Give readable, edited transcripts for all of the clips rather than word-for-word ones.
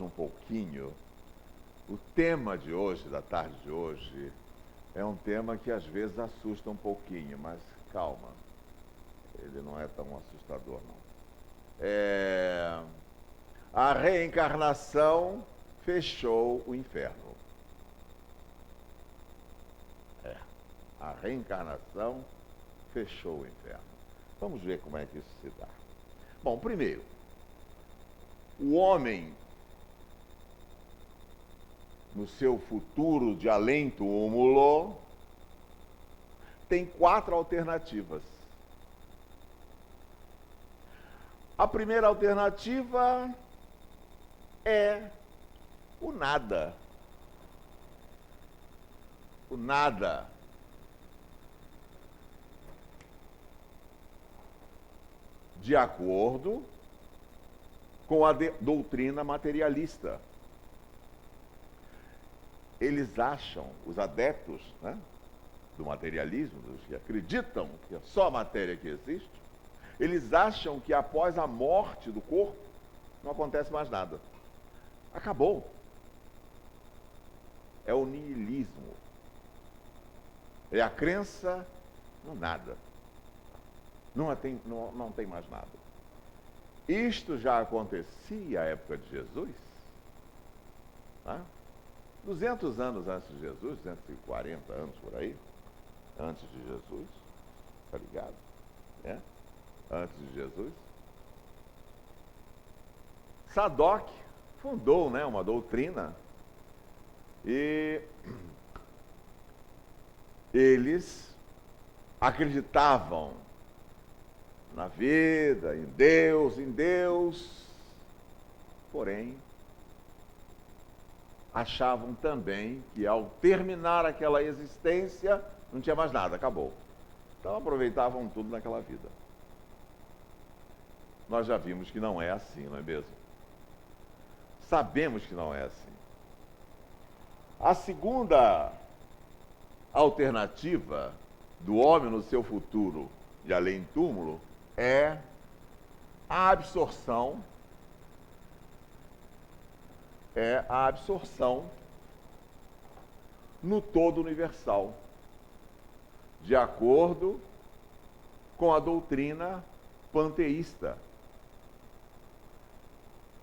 um pouquinho, o tema de hoje, da tarde de hoje, é um tema que às vezes assusta um pouquinho, mas calma, ele não é tão assustador, não. A reencarnação fechou o inferno. A reencarnação fechou o inferno. Vamos ver como é que isso se dá. Bom, primeiro, o homem, no seu futuro de além-túmulo, tem 4 alternativas. A primeira alternativa é o nada. O nada. De acordo com a doutrina materialista. Eles acham, os adeptos, né, do materialismo, os que acreditam que é só a matéria que existe, eles acham que após a morte do corpo não acontece mais nada. Acabou. É o niilismo. É a crença no nada. Não tem mais nada. Isto já acontecia à época de Jesus, né? 200 anos antes de Jesus, 240 anos por aí, antes de Jesus, tá ligado? Antes de Jesus. Sadoc fundou, né, uma doutrina e eles acreditavam na vida, em Deus, porém, achavam também que ao terminar aquela existência, não tinha mais nada, acabou. Então aproveitavam tudo naquela vida. Nós já vimos que não é assim, não é mesmo? Sabemos que não é assim. A segunda alternativa do homem no seu futuro de além-túmulo é a absorção no todo universal, de acordo com a doutrina panteísta.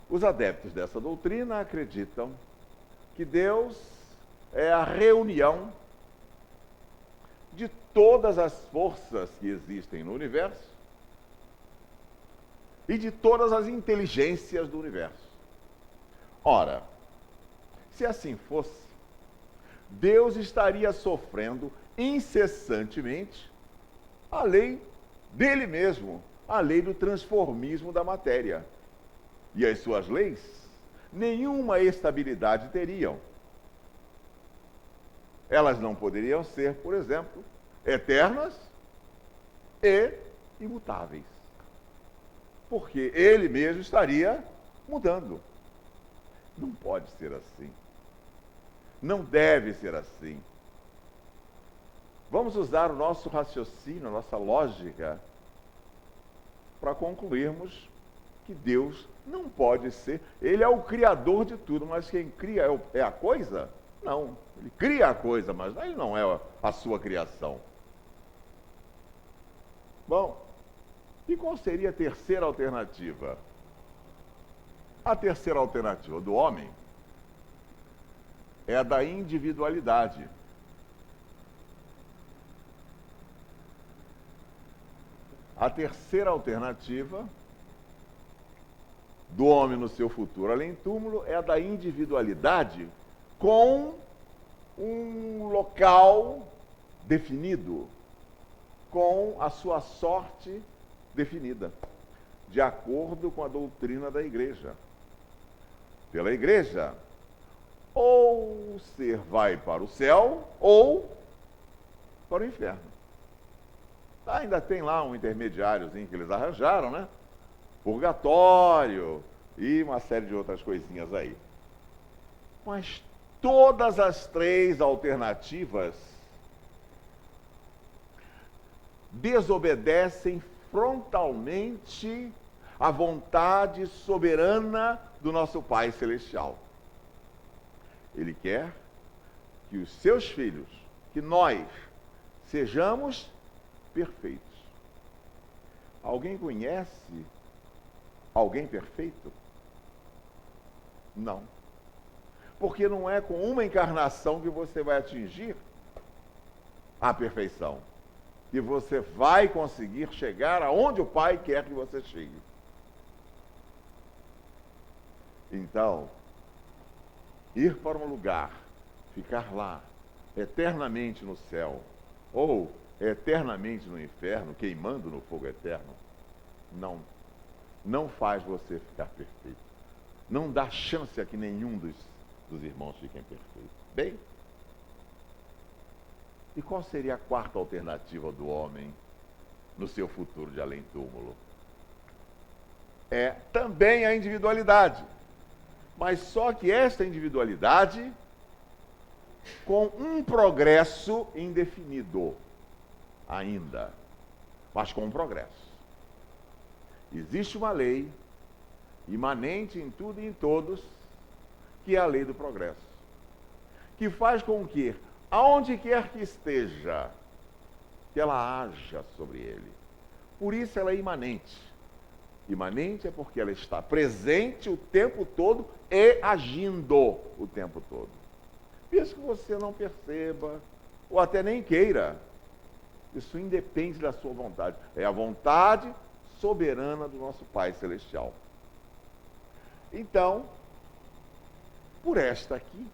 Os adeptos dessa doutrina acreditam que Deus é a reunião de todas as forças que existem no universo e de todas as inteligências do universo. Ora, se assim fosse, Deus estaria sofrendo incessantemente a lei dele mesmo, a lei do transformismo da matéria. E as suas leis nenhuma estabilidade teriam. Elas não poderiam ser, por exemplo, eternas e imutáveis. Porque ele mesmo estaria mudando. Não pode ser assim. Não deve ser assim. Vamos usar o nosso raciocínio, a nossa lógica, para concluirmos que Deus não pode ser. Ele é o criador de tudo, mas quem cria é a coisa? Não. Ele cria a coisa, mas ele não é a sua criação. Bom, e qual seria a terceira alternativa? A terceira alternativa do homem é a da individualidade. A terceira alternativa do homem no seu futuro além-túmulo é a da individualidade com um local definido, com a sua sorte definida, de acordo com a doutrina da igreja. Pela igreja, ou o ser vai para o céu ou para o inferno. Ainda tem lá um intermediáriozinho que eles arranjaram, né? Purgatório e uma série de outras coisinhas aí. Mas todas as 3 alternativas desobedecem frontalmente a vontade soberana do nosso Pai Celestial. Ele quer que os seus filhos, que nós, sejamos perfeitos. Alguém conhece alguém perfeito? Não. Porque não é com uma encarnação que você vai atingir a perfeição. E você vai conseguir chegar aonde o Pai quer que você chegue. Então, ir para um lugar, ficar lá, eternamente no céu, ou eternamente no inferno, queimando no fogo eterno, não faz você ficar perfeito. Não dá chance a que nenhum dos irmãos fiquem perfeitos. Bem, e qual seria a quarta alternativa do homem no seu futuro de além-túmulo? É também a individualidade. Mas só que esta individualidade com um progresso indefinido ainda, mas com um progresso. Existe uma lei imanente em tudo e em todos, que é a lei do progresso, que faz com que, aonde quer que esteja, que ela haja sobre ele. Por isso ela é imanente. Imanente é porque ela está presente o tempo todo e agindo o tempo todo. Mesmo que você não perceba, ou até nem queira, isso independe da sua vontade. É a vontade soberana do nosso Pai Celestial. Então, por esta aqui,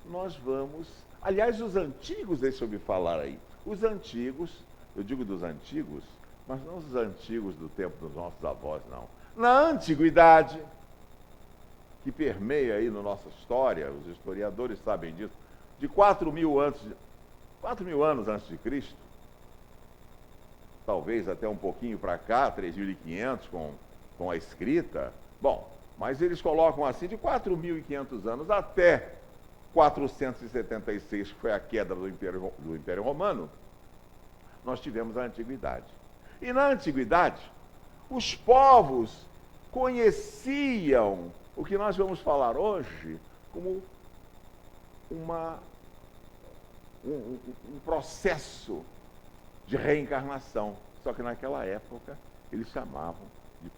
nós vamos... Aliás, os antigos, deixa eu me falar aí. Os antigos, eu digo dos antigos, mas não os antigos do tempo dos nossos avós, não. Na antiguidade, que permeia aí na nossa história, os historiadores sabem disso, de 4.000 anos antes de Cristo, talvez até um pouquinho para cá, 3.500 com a escrita. Bom, mas eles colocam assim, de 4.500 anos até 476, que foi a queda do Império Romano, nós tivemos a Antiguidade. E na Antiguidade, os povos conheciam o que nós vamos falar hoje como um processo de reencarnação. Só que naquela época eles chamavam de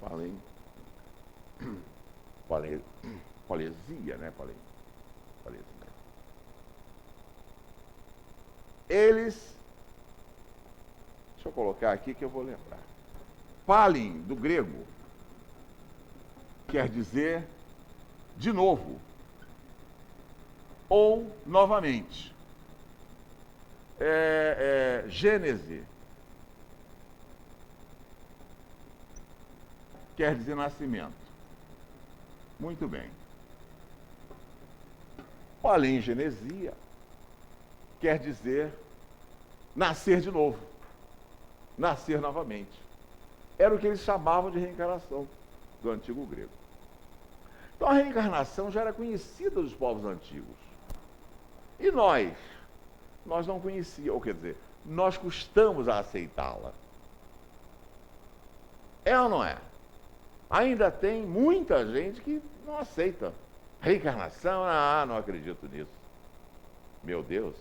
palesia, né? Palesia. Eles, deixa eu colocar aqui que eu vou lembrar. Palin, do grego, quer dizer de novo ou novamente. Gênese quer dizer nascimento. Muito bem. Palingenesia quer dizer nascer de novo, nascer novamente. Era o que eles chamavam de reencarnação do antigo grego. Então a reencarnação já era conhecida dos povos antigos. E nós não conhecíamos, ou quer dizer, nós custamos a aceitá-la. É ou não é? Ainda tem muita gente que não aceita. Reencarnação, não acredito nisso. Meu Deus,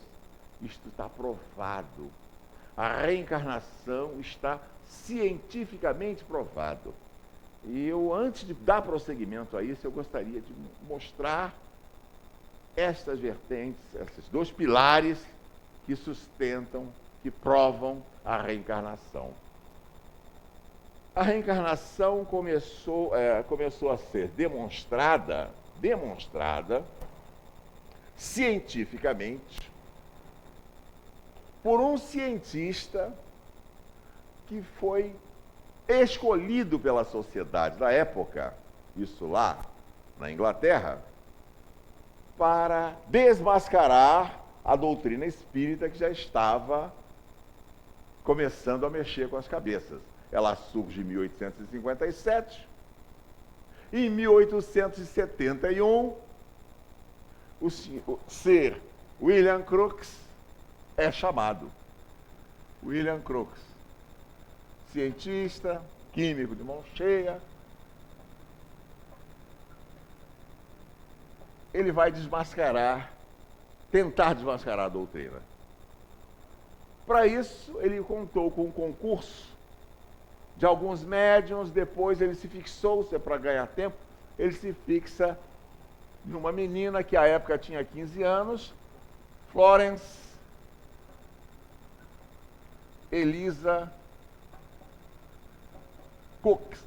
isto está provado. A reencarnação está cientificamente provado. E eu, antes de dar prosseguimento a isso, eu gostaria de mostrar estas vertentes, esses dois pilares que sustentam, que provam a reencarnação. A reencarnação começou a ser demonstrada cientificamente por um cientista que foi escolhido pela sociedade da época, isso lá na Inglaterra, para desmascarar a doutrina espírita que já estava começando a mexer com as cabeças. Ela surge em 1857. Em 1871, o Sir William Crookes é chamado. William Crookes, cientista, químico de mão cheia. Ele vai tentar desmascarar a doutrina. Para isso, ele contou com um concurso de alguns médiuns, depois ele se fixou, se é para ganhar tempo, ele se fixa numa menina que à época tinha 15 anos, Florence Eliza Cook.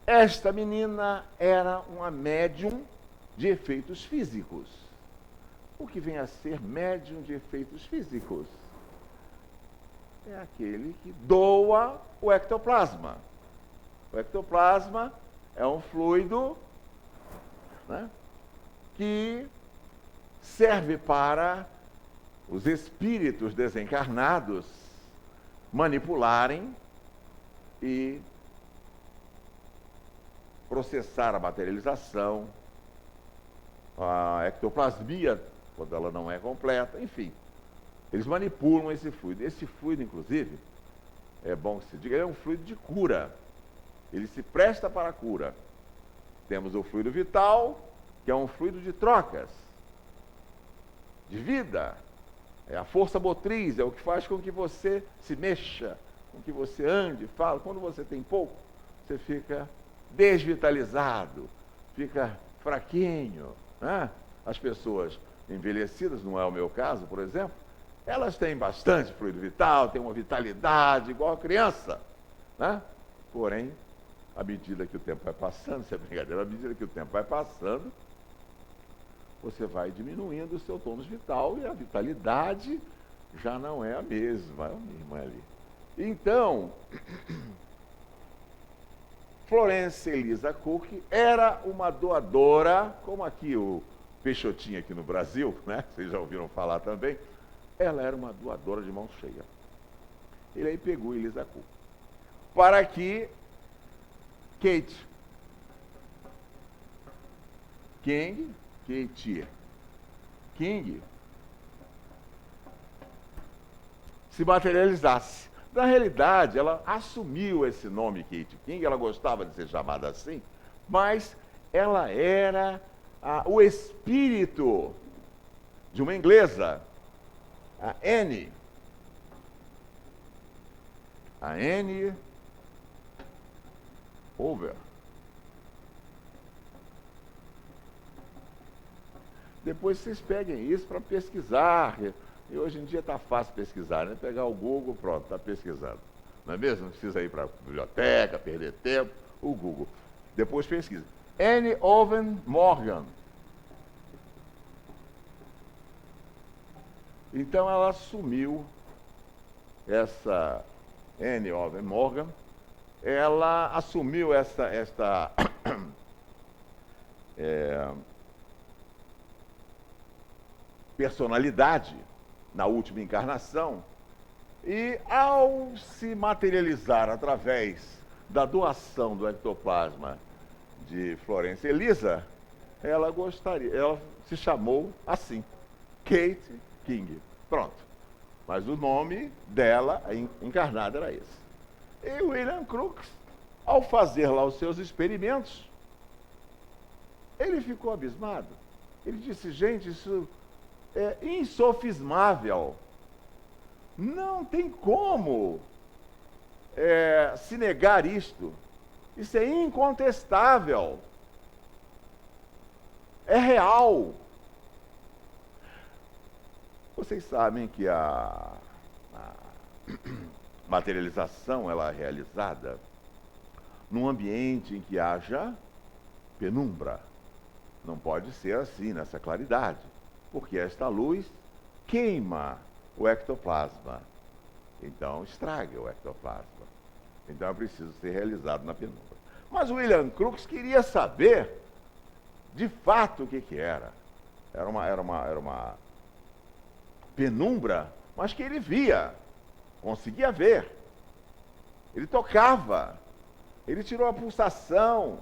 Esta menina era uma médium de efeitos físicos. O que vem a ser médium de efeitos físicos? É aquele que doa o ectoplasma. O ectoplasma é um fluido, né, que serve para os espíritos desencarnados manipularem e processar a materialização, a ectoplasmia, quando ela não é completa, enfim. Eles manipulam esse fluido. Esse fluido, inclusive, é bom que se diga, ele é um fluido de cura. Ele se presta para a cura. Temos o fluido vital, que é um fluido de trocas, de vida. É a força motriz, é o que faz com que você se mexa, com que você ande, fala. Quando você tem pouco, você fica desvitalizado, fica fraquinho, né? As pessoas envelhecidas, não é o meu caso, por exemplo, elas têm bastante fluido vital, têm uma vitalidade igual a criança, né? Porém, à medida que o tempo vai passando, isso é brincadeira, à medida que o tempo vai passando, você vai diminuindo o seu tônus vital e a vitalidade já não é a mesma ali. Então, Florence Eliza Cook era uma doadora, como aqui o Peixotinho aqui no Brasil, né? Vocês já ouviram falar também. Ela era uma doadora de mão cheia. Ele aí pegou Eliza Cook para que Kate King se materializasse. Na realidade, ela assumiu esse nome Kate King, ela gostava de ser chamada assim, mas ela era o espírito de uma inglesa, a Anne Over. Depois vocês peguem isso para pesquisar. E hoje em dia está fácil pesquisar, né? Pegar o Google, pronto, está pesquisando. Não é mesmo? Não precisa ir para a biblioteca, perder tempo. O Google. Depois pesquisa. Anne Owen Morgan. Então ela assumiu essa Anne Owen Morgan, ela assumiu esta personalidade na última encarnação, e ao se materializar através da doação do ectoplasma de Florence Eliza, ela se chamou assim, Kate King. Pronto. Mas o nome dela, encarnada, era esse. E William Crookes, ao fazer lá os seus experimentos, ele ficou abismado. Ele disse, gente, isso é insofismável. Não tem como se negar isto. Isso é incontestável. É real. Vocês sabem que a materialização ela é realizada num ambiente em que haja penumbra. Não pode ser assim, nessa claridade, porque esta luz queima o ectoplasma. Então, estraga o ectoplasma. Então, é preciso ser realizado na penumbra. Mas o William Crookes queria saber, de fato, o que era. Era uma penumbra, mas que ele via, conseguia ver. Ele tocava, ele tirou a pulsação,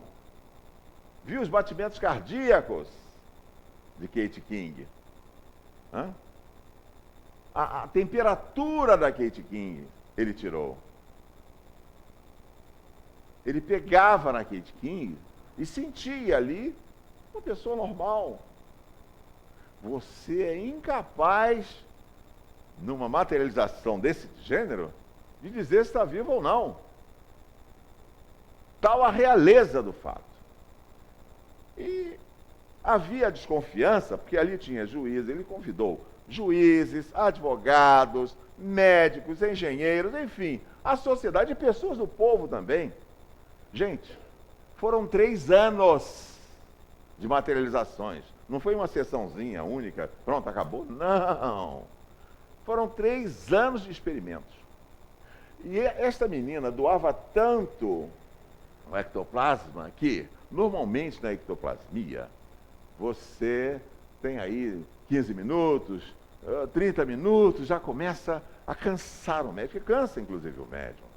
viu os batimentos cardíacos de Kate King. A temperatura da Kate King. ele tirou. Ele pegava na Kate King e sentia ali uma pessoa normal. Você é incapaz, numa materialização desse gênero, de dizer se está vivo ou não. Tal a realeza do fato. E havia desconfiança, porque ali tinha juízes, ele convidou juízes, advogados, médicos, engenheiros, enfim, a sociedade e pessoas do povo também. Gente, foram 3 anos de materializações. Não foi uma sessãozinha única, pronto, acabou. Não. Foram 3 anos de experimentos. E esta menina doava tanto o ectoplasma que, normalmente na ectoplasmia, você tem aí 15 minutos, 30 minutos, já começa a cansar o médico, cansa inclusive o médium.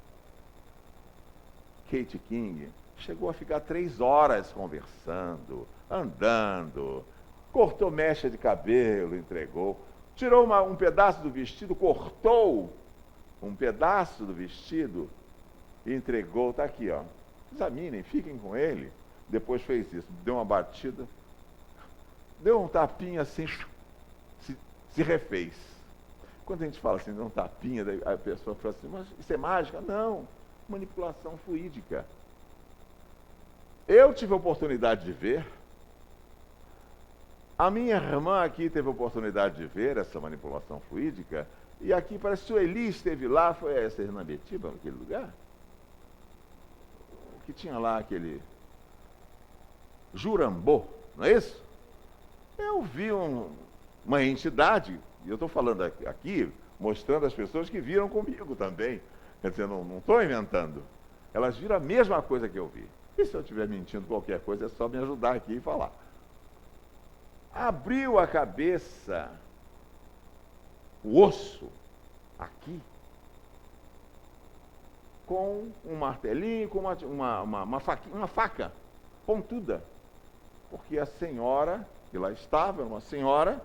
Kate King chegou a ficar 3 horas conversando, andando, cortou mecha de cabelo, entregou, tirou um pedaço do vestido, cortou um pedaço do vestido e entregou, está aqui, ó. Examinem, fiquem com ele. Depois fez isso, deu uma batida, deu um tapinha assim, se refez. Quando a gente fala assim, deu um tapinha, a pessoa fala assim, mas isso é mágica? Não, manipulação fluídica. Eu tive a oportunidade de ver, a minha irmã aqui teve a oportunidade de ver essa manipulação fluídica, e aqui parece que o Eli esteve lá, foi essa Hernambetiba, naquele lugar? Que tinha lá aquele Jurambô, não é isso? Eu vi uma entidade, e eu estou falando aqui, mostrando às pessoas que viram comigo também. Quer dizer, não estou inventando. Elas viram a mesma coisa que eu vi. E se eu estiver mentindo qualquer coisa, é só me ajudar aqui e falar. Abriu a cabeça, o osso, aqui, com um martelinho, com uma faca pontuda. Porque a senhora, que lá estava, uma senhora,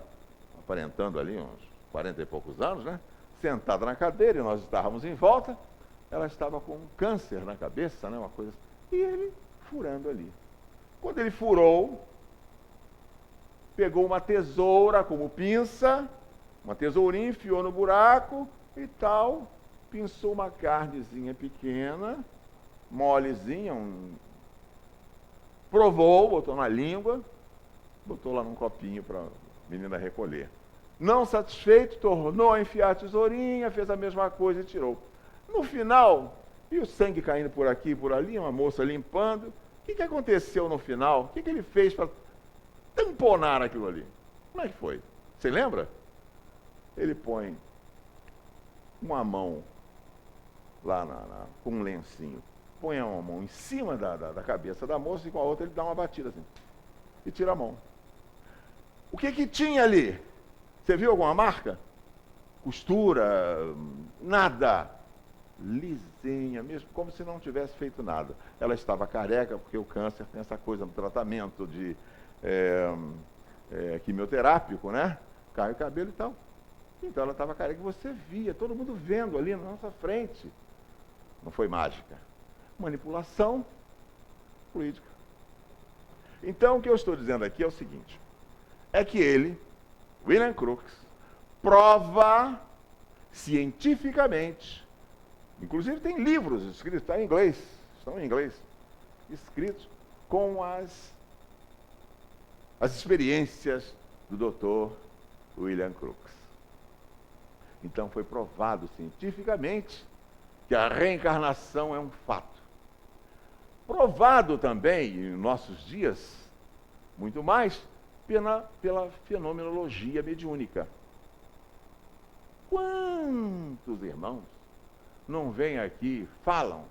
aparentando ali uns 40 e poucos anos, né? Sentada na cadeira, e nós estávamos em volta, ela estava com um câncer na cabeça, né? Uma coisa assim, e ele furando ali. Quando ele furou, pegou uma tesoura como pinça, uma tesourinha, enfiou no buraco e tal, pinçou uma carnezinha pequena, molezinha, provou, botou na língua, botou lá num copinho para a menina recolher. Não satisfeito, tornou a enfiar a tesourinha, fez a mesma coisa e tirou. No final, e o sangue caindo por aqui e por ali, uma moça limpando. O que aconteceu no final? O que ele fez para tamponar aquilo ali? Como é que foi? Você lembra? Ele põe uma mão lá com um lencinho, põe uma mão em cima da cabeça da moça e com a outra ele dá uma batida assim e tira a mão. O que tinha ali? Você viu alguma marca? Costura? Nada. Lisinha, mesmo como se não tivesse feito nada. Ela estava careca, porque o câncer tem essa coisa no tratamento de quimioterápico, né? Cai o cabelo e tal. Então ela estava careca, você via, todo mundo vendo ali na nossa frente. Não foi mágica. Manipulação fluídica. Então o que eu estou dizendo aqui é o seguinte, é que ele, William Crookes, prova cientificamente, inclusive tem livros escritos, está em inglês, estão em inglês, escritos com as experiências do Dr. William Crookes. Então foi provado cientificamente que a reencarnação é um fato. Provado também, em nossos dias, muito mais, pela fenomenologia mediúnica. Quantos irmãos não vêm aqui, falam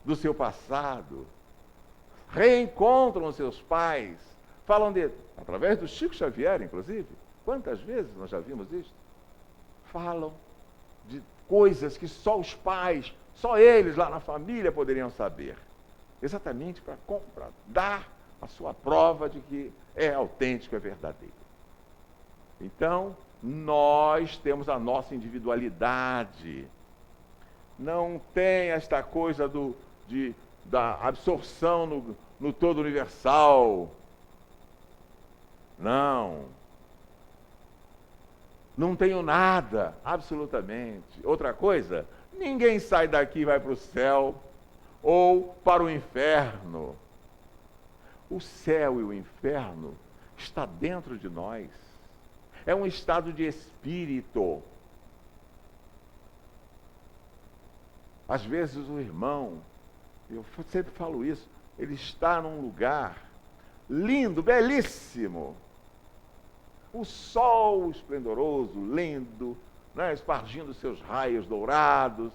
do seu passado, reencontram os seus pais, falam através do Chico Xavier, inclusive, quantas vezes nós já vimos isso? Falam de coisas que só os pais, só eles lá na família poderiam saber. Exatamente para dar a sua prova de que é autêntico, é verdadeiro. Então, nós temos a nossa individualidade. não tem esta coisa da absorção no todo universal. Não tenho nada, absolutamente. Outra coisa, ninguém sai daqui e vai para o céu ou para o inferno. O céu e o inferno está dentro de nós. É um estado de espírito. Às vezes o irmão, eu sempre falo isso, ele está num lugar lindo, belíssimo. O sol esplendoroso, lindo, né, espargindo seus raios dourados.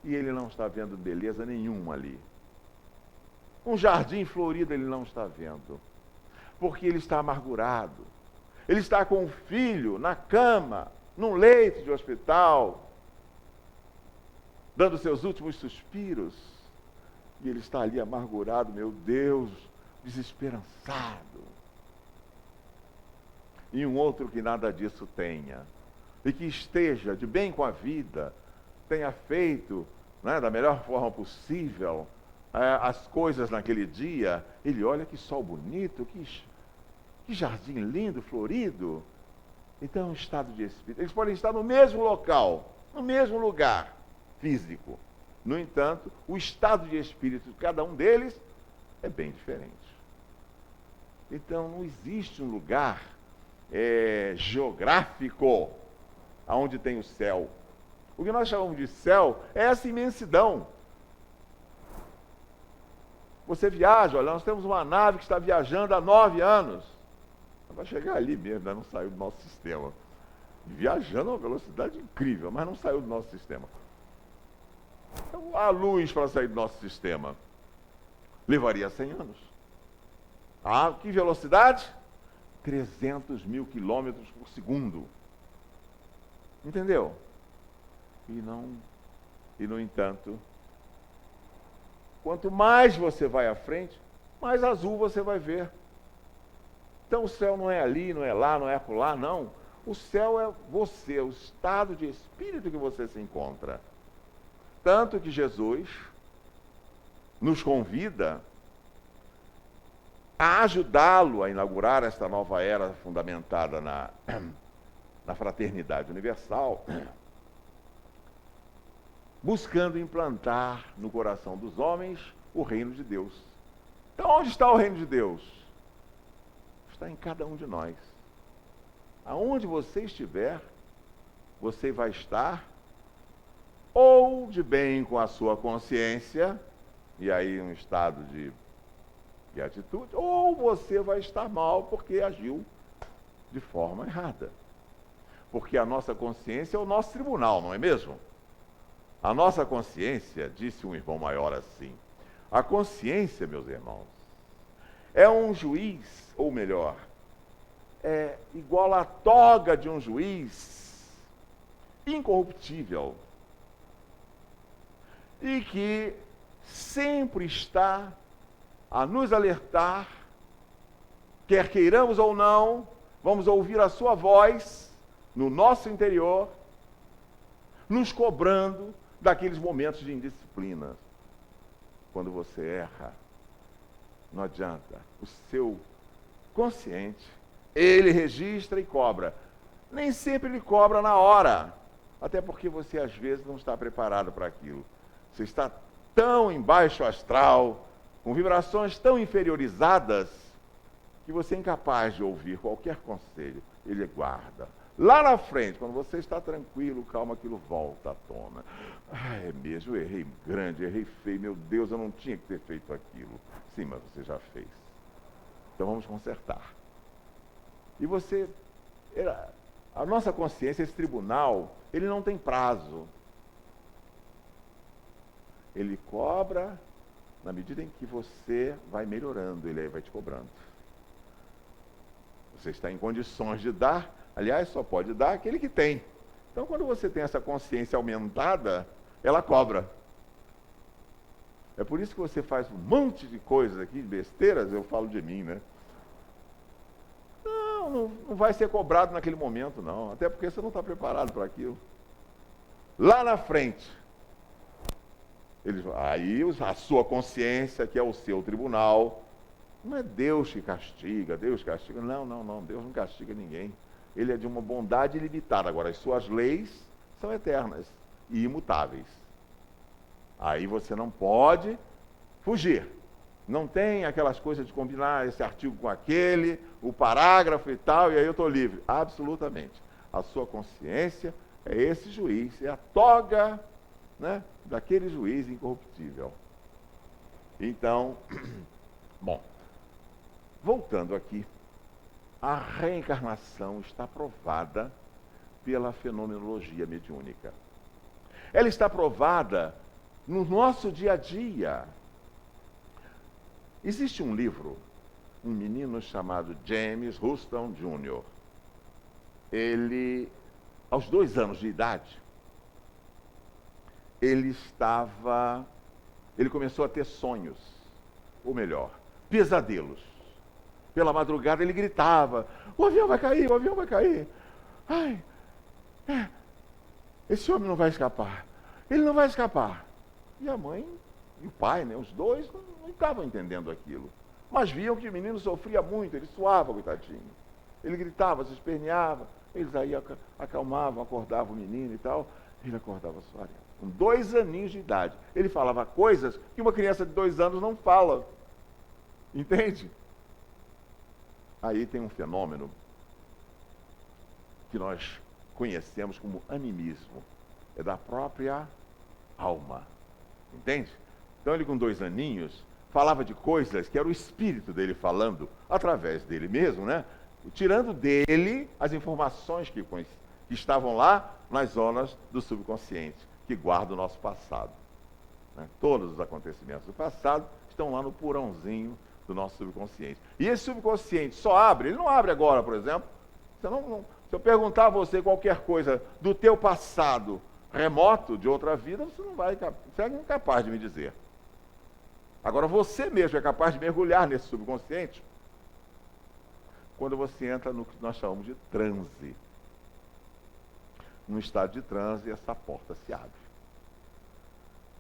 E ele não está vendo beleza nenhuma ali. Um jardim florido ele não está vendo. Porque ele está amargurado. Ele está com o filho na cama, num leito de hospital, dando seus últimos suspiros. E ele está ali amargurado, meu Deus, desesperançado. E um outro que nada disso tenha, e que esteja de bem com a vida, tenha feito, né, da melhor forma possível as coisas naquele dia. Ele olha, que sol bonito, que jardim lindo, florido. Então é um estado de espírito. Eles podem estar no mesmo local, no mesmo lugar físico. No entanto, o estado de espírito de cada um deles é bem diferente. Então não existe um lugar geográfico aonde tem o céu. O que nós chamamos de céu é essa imensidão. Você viaja, olha, nós temos uma nave que está viajando há 9 anos. Vai chegar ali mesmo, ainda não saiu do nosso sistema. Viajando a uma velocidade incrível, mas não saiu do nosso sistema. Então, a luz para sair do nosso sistema levaria 100 anos. Que velocidade? 300 mil quilômetros por segundo. Entendeu? E no entanto, quanto mais você vai à frente, mais azul você vai ver. Então o céu não é ali, não é lá, não é acolá, não. O céu é você, o estado de espírito que você se encontra. Tanto que Jesus nos convida a ajudá-lo a inaugurar esta nova era fundamentada na fraternidade universal, buscando implantar no coração dos homens o reino de Deus. Então, onde está o reino de Deus? Está em cada um de nós. Aonde você estiver, você vai estar ou de bem com a sua consciência, e aí um estado de atitude, ou você vai estar mal porque agiu de forma errada. Porque a nossa consciência é o nosso tribunal, não é mesmo? A nossa consciência, disse um irmão maior assim, a consciência, meus irmãos, é um juiz, ou melhor, é igual à toga de um juiz incorruptível e que sempre está a nos alertar, quer queiramos ou não, vamos ouvir a sua voz no nosso interior, nos cobrando daqueles momentos de indisciplina. Quando você erra, não adianta. O seu consciente, ele registra e cobra. Nem sempre ele cobra na hora, até porque você às vezes não está preparado para aquilo. Você está tão em baixo astral, com vibrações tão inferiorizadas, que você é incapaz de ouvir qualquer conselho. Ele guarda. Lá na frente, quando você está tranquilo, calma, aquilo volta à tona. É mesmo, eu errei grande, errei feio, meu Deus, eu não tinha que ter feito aquilo. Sim, mas você já fez. Então vamos consertar. E você, a nossa consciência, esse tribunal, ele não tem prazo. Ele cobra na medida em que você vai melhorando, ele aí vai te cobrando. Você está em condições de dar, aliás, só pode dar aquele que tem. Então, quando você tem essa consciência aumentada, ela cobra. É por isso que você faz um monte de coisas aqui, besteiras, eu falo de mim, né? Não vai ser cobrado naquele momento, não. Até porque você não está preparado para aquilo. lá na frente, aí a sua consciência, que é o seu tribunal, não é Deus que castiga, Deus castiga. Não, não, não, Deus não castiga ninguém. Ele é de uma bondade ilimitada. Agora, as suas leis são eternas e imutáveis. Aí você não pode fugir. Não tem aquelas coisas de combinar esse artigo com aquele, o parágrafo e tal, e aí eu estou livre. Absolutamente. A sua consciência é esse juiz, é a toga, né, daquele juiz incorruptível. Então, bom, voltando aqui, a reencarnação está provada pela fenomenologia mediúnica. Ela está provada no nosso dia a dia. Existe um livro, um menino chamado James Houston Jr. Ele, aos 2 anos de idade, ele começou a ter sonhos, ou melhor, pesadelos. Pela madrugada ele gritava: o avião vai cair, o avião vai cair. Ai, esse homem não vai escapar, ele não vai escapar. E a mãe e o pai, né, os dois, não estavam entendendo aquilo. Mas viam que o menino sofria muito, ele suava, coitadinho. Ele gritava, se esperneava, eles aí acalmavam, acordavam o menino e tal. Ele acordava suave. Com 2 aninhos de idade. Ele falava coisas que uma criança de 2 anos não fala. Entende? Aí tem um fenômeno que nós conhecemos como animismo. É da própria alma. Entende? Então ele com 2 aninhos falava de coisas que era o espírito dele falando, através dele mesmo, né? Tirando dele as informações que estavam lá nas zonas do subconsciente, que guarda o nosso passado. Né? Todos os acontecimentos do passado estão lá no porãozinho do nosso subconsciente. E esse subconsciente só abre, ele não abre agora, por exemplo. Se eu perguntar a você qualquer coisa do teu passado remoto, de outra vida, você é incapaz de me dizer. Agora, você mesmo é capaz de mergulhar nesse subconsciente quando você entra no que nós chamamos de transe. Num estado de transe, essa porta se abre.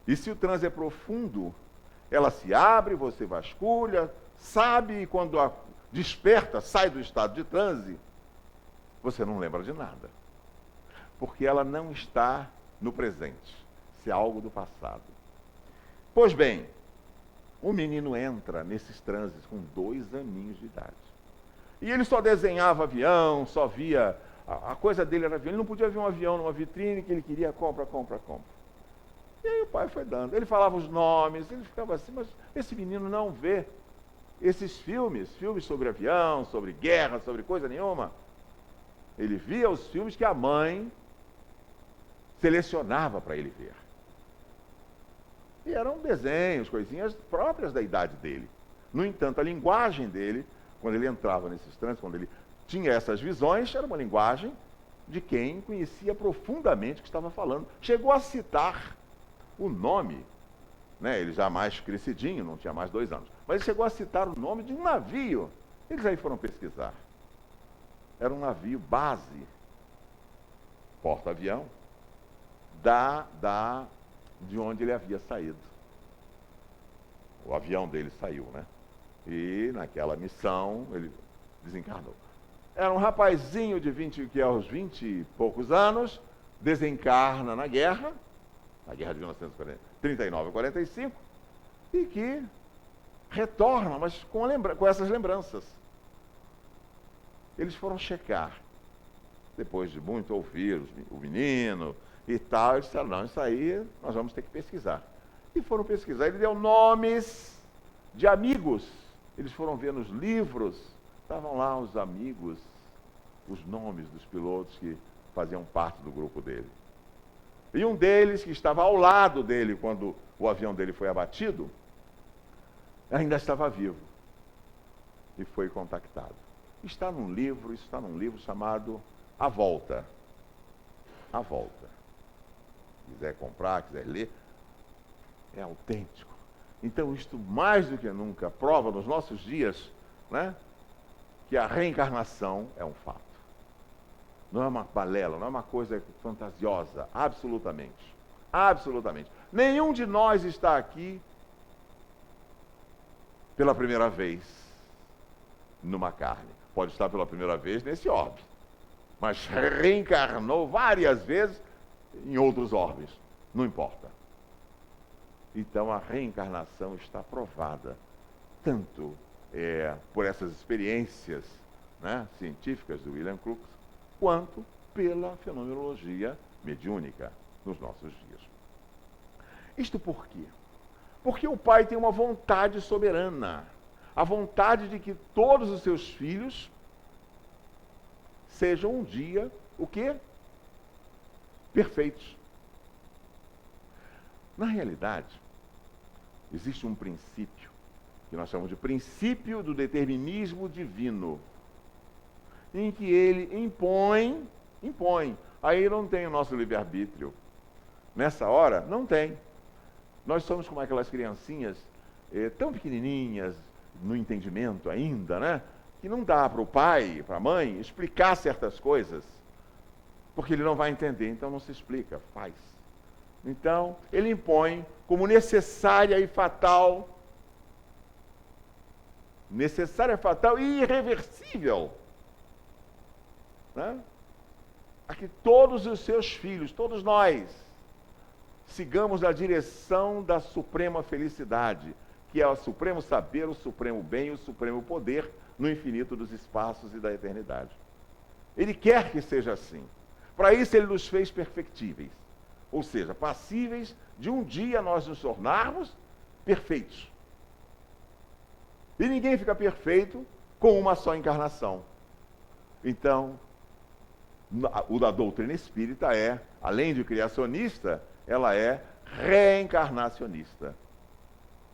E se o transe é profundo, ela se abre, você vasculha, sabe, e quando desperta, sai do estado de transe, você não lembra de nada. Porque ela não está no presente. Isso é algo do passado. Pois bem, o menino entra nesses transes com 2 aninhos de idade. E ele só desenhava avião, só via... A coisa dele era avião. Ele não podia ver um avião numa vitrine que ele queria compra. E aí o pai foi dando. Ele falava os nomes, ele ficava assim, mas esse menino não vê esses filmes sobre avião, sobre guerra, sobre coisa nenhuma. Ele via os filmes que a mãe selecionava para ele ver. E eram desenhos, coisinhas próprias da idade dele. No entanto, a linguagem dele, quando ele entrava nesses transes, quando ele tinha essas visões, era uma linguagem de quem conhecia profundamente o que estava falando. Chegou a citar o nome, né? Ele já mais crescidinho, não tinha mais 2 anos, mas ele chegou a citar o nome de um navio. Eles aí foram pesquisar. Era um navio base, porta-avião, de onde ele havia saído. O avião dele saiu, né? E naquela missão ele desencarnou. Era um rapazinho que aos 20 e poucos anos, desencarna na guerra de 1939 a 45, e que retorna, mas com essas lembranças. Eles foram checar, depois de muito ouvir o menino e tal, eles disseram: não, isso aí nós vamos ter que pesquisar. E foram pesquisar. Ele deu nomes de amigos. Eles foram ver nos livros, estavam lá os amigos, os nomes dos pilotos que faziam parte do grupo dele. E um deles, que estava ao lado dele quando o avião dele foi abatido, ainda estava vivo e foi contactado. Isso está num livro chamado A Volta. A Volta. Quiser comprar, quiser ler, é autêntico. Então, isto mais do que nunca prova nos nossos dias, né, que a reencarnação é um fato. Não é uma balela, não é uma coisa fantasiosa, absolutamente. Absolutamente. Nenhum de nós está aqui pela primeira vez numa carne. Pode estar pela primeira vez nesse orbe, mas reencarnou várias vezes em outros orbes. Não importa. Então a reencarnação está provada, tanto por essas experiências, né, científicas do William Crookes, quanto pela fenomenologia mediúnica nos nossos dias. Isto por quê? Porque o Pai tem uma vontade soberana, a vontade de que todos os seus filhos sejam um dia, o quê? Perfeitos. Na realidade, existe um princípio, que nós chamamos de princípio do determinismo divino, em que ele impõe, aí não tem o nosso livre-arbítrio. Nessa hora, não tem. Nós somos como aquelas criancinhas tão pequenininhas, no entendimento ainda, né? Que não dá para o pai, para a mãe, explicar certas coisas, porque ele não vai entender, então não se explica, faz. Então, ele impõe como necessária e fatal e irreversível, né, a que todos os seus filhos, todos nós, sigamos a direção da suprema felicidade, que é o supremo saber, o supremo bem, o supremo poder no infinito dos espaços e da eternidade. Ele quer que seja assim. Para isso ele nos fez perfectíveis, ou seja, passíveis de um dia nós nos tornarmos perfeitos. E ninguém fica perfeito com uma só encarnação. Então, o da doutrina espírita além de criacionista, ela é reencarnacionista.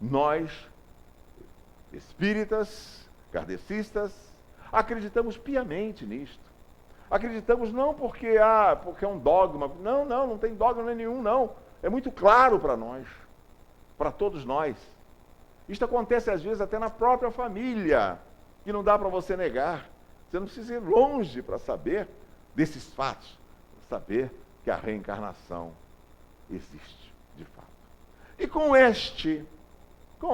Nós, espíritas, kardecistas, acreditamos piamente nisto. Acreditamos não porque é um dogma. Não tem dogma nenhum, não. É muito claro para nós, para todos nós. Isto acontece às vezes até na própria família, que não dá para você negar. Você não precisa ir longe para saber desses fatos, saber que a reencarnação existe, de fato. E com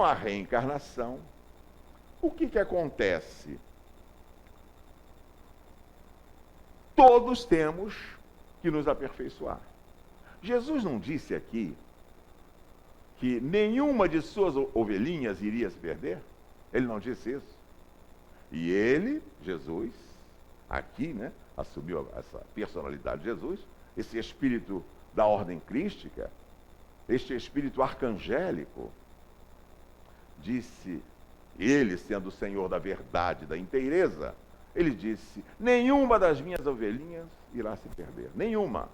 a reencarnação, o que acontece? Todos temos que nos aperfeiçoar. Jesus não disse aqui que nenhuma de suas ovelhinhas iria se perder? Ele não disse isso. E ele, Jesus, aqui, né, assumiu essa personalidade de Jesus, esse espírito da ordem crística, este espírito arcangélico, disse, ele sendo o Senhor da verdade, da inteireza, ele disse, nenhuma das minhas ovelhinhas irá se perder, nenhuma.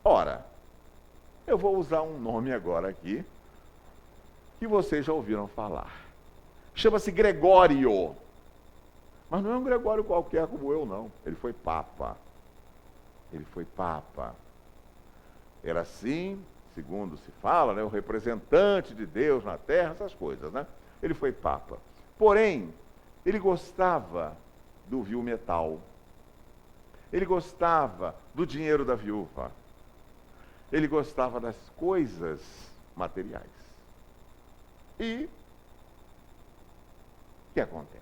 Ora, eu vou usar um nome agora aqui, que vocês já ouviram falar. Chama-se Gregório. Mas não é um Gregório qualquer como eu, não. Ele foi Papa. Ele foi Papa. Era assim, segundo se fala, né, o representante de Deus na Terra, essas coisas, né? Ele foi Papa. Porém, ele gostava do vil metal. Ele gostava do dinheiro da viúva. Ele gostava das coisas materiais. E o que acontece?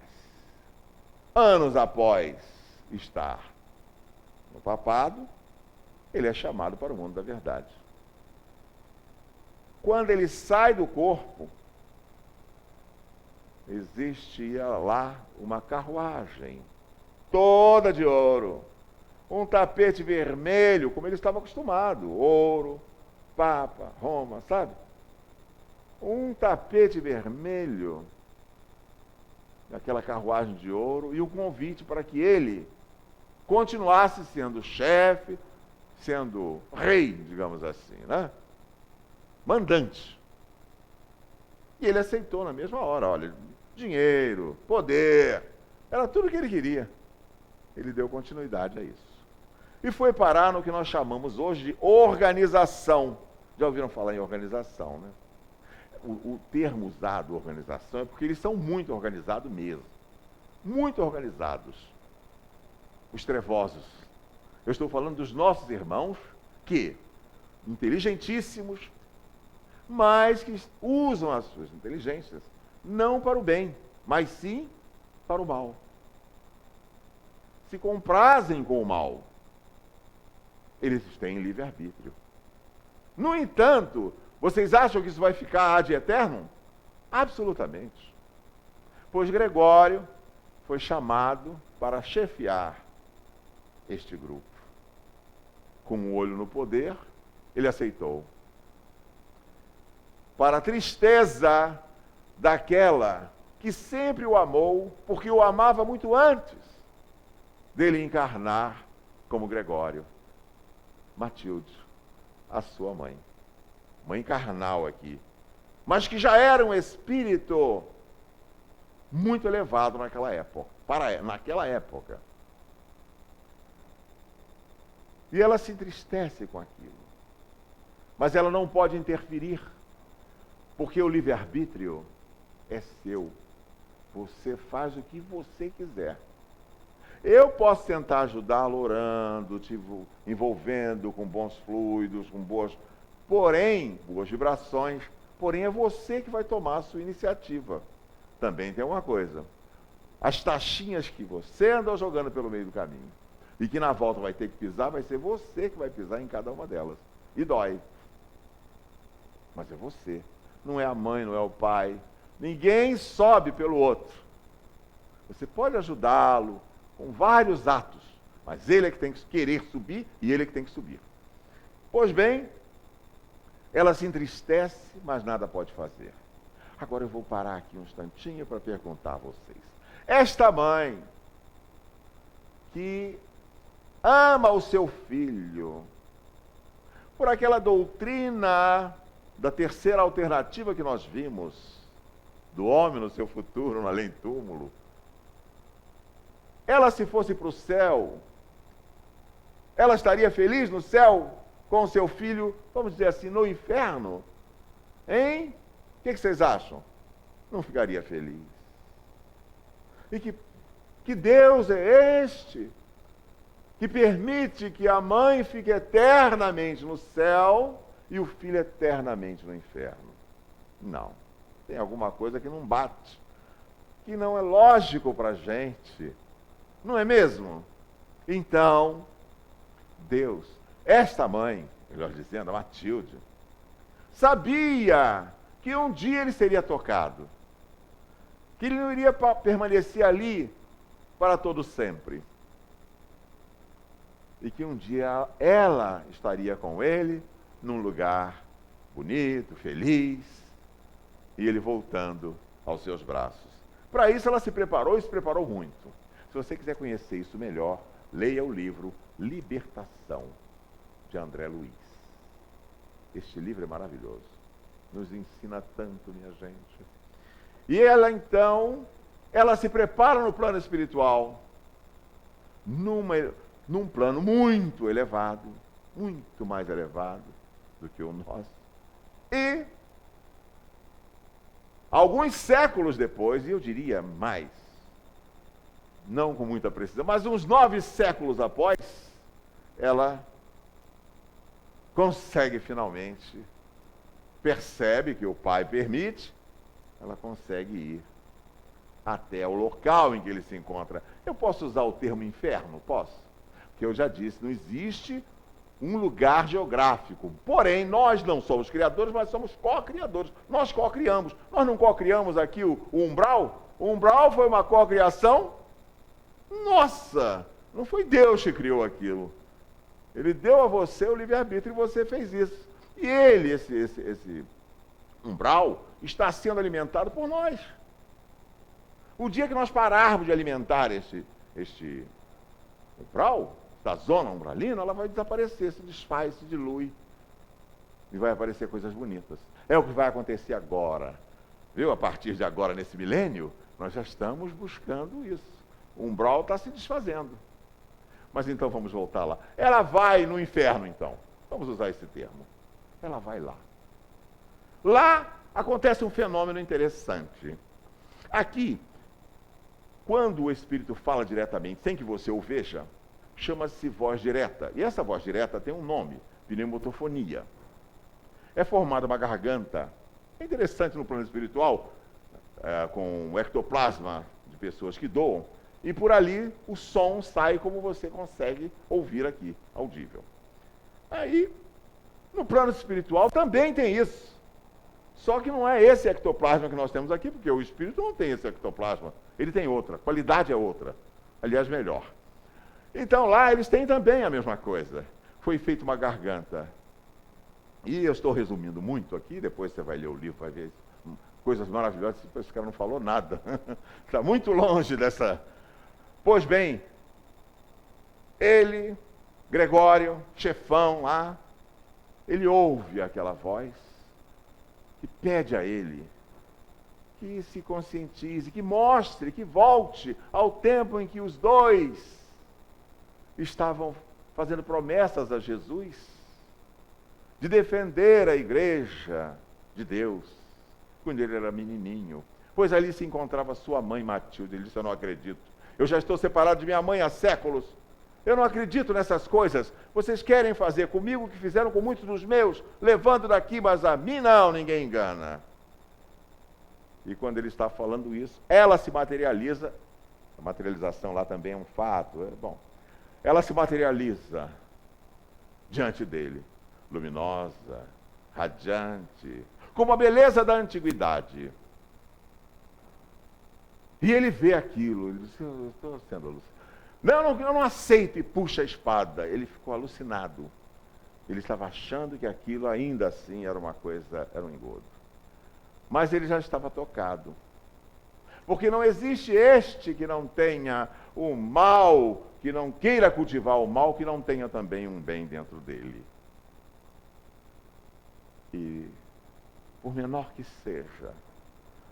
Anos após estar no papado, ele é chamado para o mundo da verdade. Quando ele sai do corpo, existia lá uma carruagem, toda de ouro, um tapete vermelho, como ele estava acostumado, ouro, Papa, Roma, sabe? Um tapete vermelho, daquela carruagem de ouro, e o convite para que ele continuasse sendo chefe, sendo rei, digamos assim, né? Mandante. E ele aceitou na mesma hora, olha, dinheiro, poder, era tudo o que ele queria. Ele deu continuidade a isso. E foi parar no que nós chamamos hoje de organização. Já ouviram falar em organização, né? O termo usado, organização, é porque eles são muito organizados mesmo. Muito organizados. os trevosos. Eu estou falando dos nossos irmãos que, inteligentíssimos, mas que usam as suas inteligências não para o bem, mas sim para o mal. Se comprazem com o mal. Eles têm livre-arbítrio. No entanto, vocês acham que isso vai ficar ad eterno? Absolutamente. Pois Gregório foi chamado para chefiar este grupo. Com o olho no poder, ele aceitou. Para a tristeza daquela que sempre o amou, porque o amava muito antes dele encarnar como Gregório. Matilde, a sua mãe carnal aqui, mas que já era um espírito muito elevado naquela época. E ela se entristece com aquilo, mas ela não pode interferir, porque o livre-arbítrio é seu. Você faz o que você quiser. Eu posso tentar ajudá-lo orando, te envolvendo com bons fluidos, com boas vibrações, porém é você que vai tomar a sua iniciativa. Também tem uma coisa, as taxinhas que você andou jogando pelo meio do caminho, e que na volta vai ter que pisar, vai ser você que vai pisar em cada uma delas. E dói. Mas é você. Não é a mãe, não é o pai. Ninguém sobe pelo outro. Você pode ajudá-lo com vários atos, mas ele é que tem que querer subir e ele é que tem que subir. Pois bem, ela se entristece, mas nada pode fazer. Agora eu vou parar aqui um instantinho para perguntar a vocês. Esta mãe que ama o seu filho, por aquela doutrina da terceira alternativa que nós vimos, do homem no seu futuro, no além-túmulo, ela, se fosse para o céu, ela estaria feliz no céu com o seu filho, vamos dizer assim, no inferno? Hein? O que vocês acham? Não ficaria feliz. E que Deus é este que permite que a mãe fique eternamente no céu e o filho eternamente no inferno? Não. Tem alguma coisa que não bate, que não é lógico para a gente. Não é mesmo? Então, Deus, esta mãe, melhor dizendo, a Matilde, sabia que um dia ele seria tocado, que ele não iria permanecer ali para todo sempre, e que um dia ela estaria com ele num lugar bonito, feliz, e ele voltando aos seus braços. Para isso ela se preparou e se preparou muito. Se você quiser conhecer isso melhor, leia o livro Libertação, de André Luiz. Este livro é maravilhoso. Nos ensina tanto, minha gente. E ela, então, ela se prepara no plano espiritual, num plano muito elevado, muito mais elevado do que o nosso. E, alguns séculos depois, e eu diria mais, não com muita precisão, mas uns 9 séculos após, ela consegue finalmente, percebe que o pai permite, ela consegue ir até o local em que ele se encontra. Eu posso usar o termo inferno? Posso. Porque eu já disse, não existe um lugar geográfico. Porém, nós não somos criadores, mas somos co-criadores. Nós co-criamos. Nós não co-criamos aqui o umbral? O umbral foi uma co-criação? Nossa! Não foi Deus que criou aquilo. Ele deu a você o livre-arbítrio e você fez isso. E ele, esse umbral, está sendo alimentado por nós. O dia que nós pararmos de alimentar este umbral, da zona umbralina, ela vai desaparecer, se desfaz, se dilui. E vai aparecer coisas bonitas. É o que vai acontecer agora. Viu? A partir de agora, nesse milênio, nós já estamos buscando isso. O umbral está se desfazendo. Mas então vamos voltar lá. Ela vai no inferno, então. Vamos usar esse termo. Ela vai lá. Lá acontece um fenômeno interessante. Aqui, quando o Espírito fala diretamente, sem que você o veja, chama-se voz direta. E essa voz direta tem um nome, pneumotofonia. É formada uma garganta. É interessante no plano espiritual, com o ectoplasma de pessoas que doam, e por ali o som sai como você consegue ouvir aqui, audível. Aí, no plano espiritual também tem isso. Só que não é esse ectoplasma que nós temos aqui, porque o espírito não tem esse ectoplasma. Ele tem outra, a qualidade é outra. Aliás, melhor. Então lá eles têm também a mesma coisa. Foi feita uma garganta. E eu estou resumindo muito aqui, depois você vai ler o livro, vai ver coisas maravilhosas. Esse cara não falou nada. Está muito longe dessa... Pois bem, ele, Gregório, chefão lá, ele ouve aquela voz e pede a ele que se conscientize, que mostre, que volte ao tempo em que os dois estavam fazendo promessas a Jesus de defender a igreja de Deus, quando ele era menininho. Pois ali se encontrava sua mãe Matilde. Ele disse: eu não acredito. Eu já estou separado de minha mãe há séculos. Eu não acredito nessas coisas. Vocês querem fazer comigo o que fizeram com muitos dos meus, levando daqui, mas a mim não, ninguém engana. E quando ele está falando isso, ela se materializa. A materialização lá também é um fato. Ela se materializa diante dele, luminosa, radiante, como a beleza da antiguidade. E ele vê aquilo, ele diz: eu estou sendo alucinado. Não, eu não aceito, e puxa a espada. Ele ficou alucinado. Ele estava achando que aquilo ainda assim era uma coisa, era um engodo. Mas ele já estava tocado. Porque não existe este que não tenha o mal, que não queira cultivar o mal, que não tenha também um bem dentro dele. E, por menor que seja,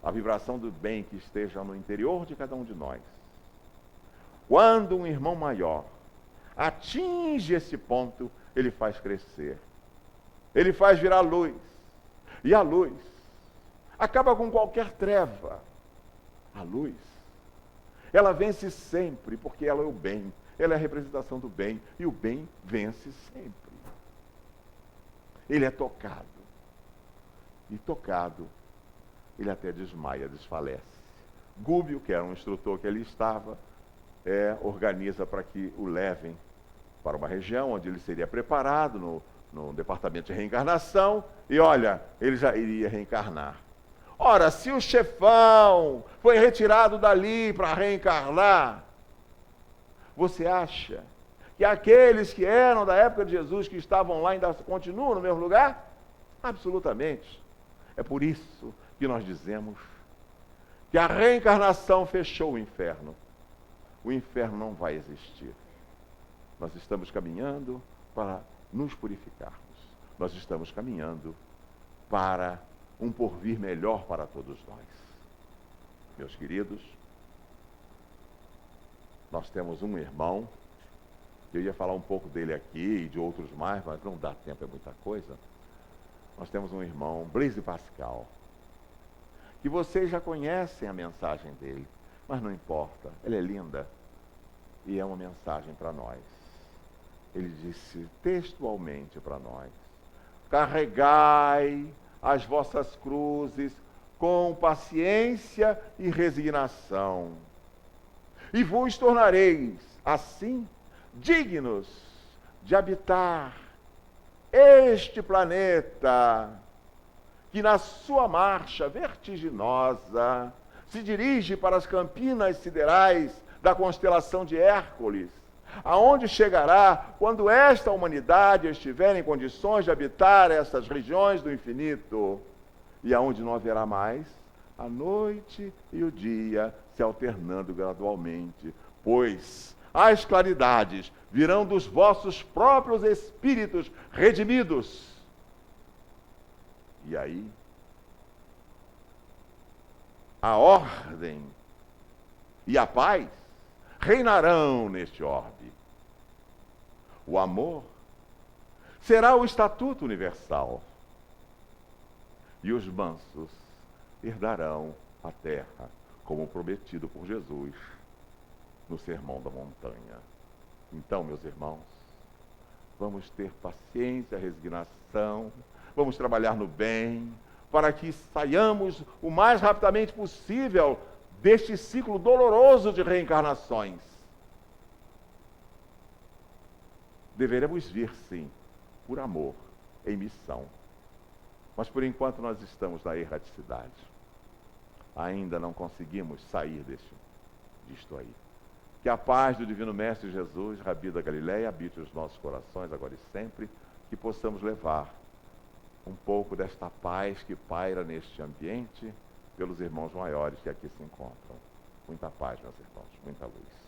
a vibração do bem que esteja no interior de cada um de nós, quando um irmão maior atinge esse ponto, ele faz crescer. Ele faz virar luz. E a luz acaba com qualquer treva. A luz, ela vence sempre, porque ela é o bem. Ela é a representação do bem. E o bem vence sempre. Ele é tocado. E tocado, ele até desmaia, desfalece. Gúbio, que era um instrutor que ali estava, organiza para que o levem para uma região onde ele seria preparado no departamento de reencarnação, e olha, ele já iria reencarnar. Ora, se o chefão foi retirado dali para reencarnar, você acha que aqueles que eram da época de Jesus, que estavam lá, ainda continuam no mesmo lugar? Absolutamente. É por isso que nós dizemos que a reencarnação fechou o inferno. O inferno não vai existir. Nós estamos caminhando para nos purificarmos. Nós estamos caminhando para um porvir melhor para todos nós. Meus queridos, nós temos um irmão, eu ia falar um pouco dele aqui e de outros mais, mas não dá tempo, é muita coisa. Nós temos um irmão, Blaise Pascal, que vocês já conhecem a mensagem dele, mas não importa, ela é linda e é uma mensagem para nós. Ele disse textualmente para nós: carregai as vossas cruzes com paciência e resignação, e vos tornareis, assim, dignos de habitar este planeta, que na sua marcha vertiginosa se dirige para as campinas siderais da constelação de Hércules, aonde chegará quando esta humanidade estiver em condições de habitar essas regiões do infinito, e aonde não haverá mais a noite e o dia se alternando gradualmente, pois as claridades virão dos vossos próprios espíritos redimidos. E aí, a ordem e a paz reinarão neste orbe. O amor será o estatuto universal. E os mansos herdarão a terra, como prometido por Jesus no Sermão da Montanha. Então, meus irmãos, vamos ter paciência, resignação, vamos trabalhar no bem, para que saiamos o mais rapidamente possível deste ciclo doloroso de reencarnações. Deveremos vir, sim, por amor, em missão. Mas por enquanto nós estamos na erraticidade. Ainda não conseguimos sair disto aí. Que a paz do Divino Mestre Jesus, Rabi da Galileia, habite os nossos corações agora e sempre, que possamos levar um pouco desta paz que paira neste ambiente pelos irmãos maiores que aqui se encontram. Muita paz, meus irmãos, muita luz.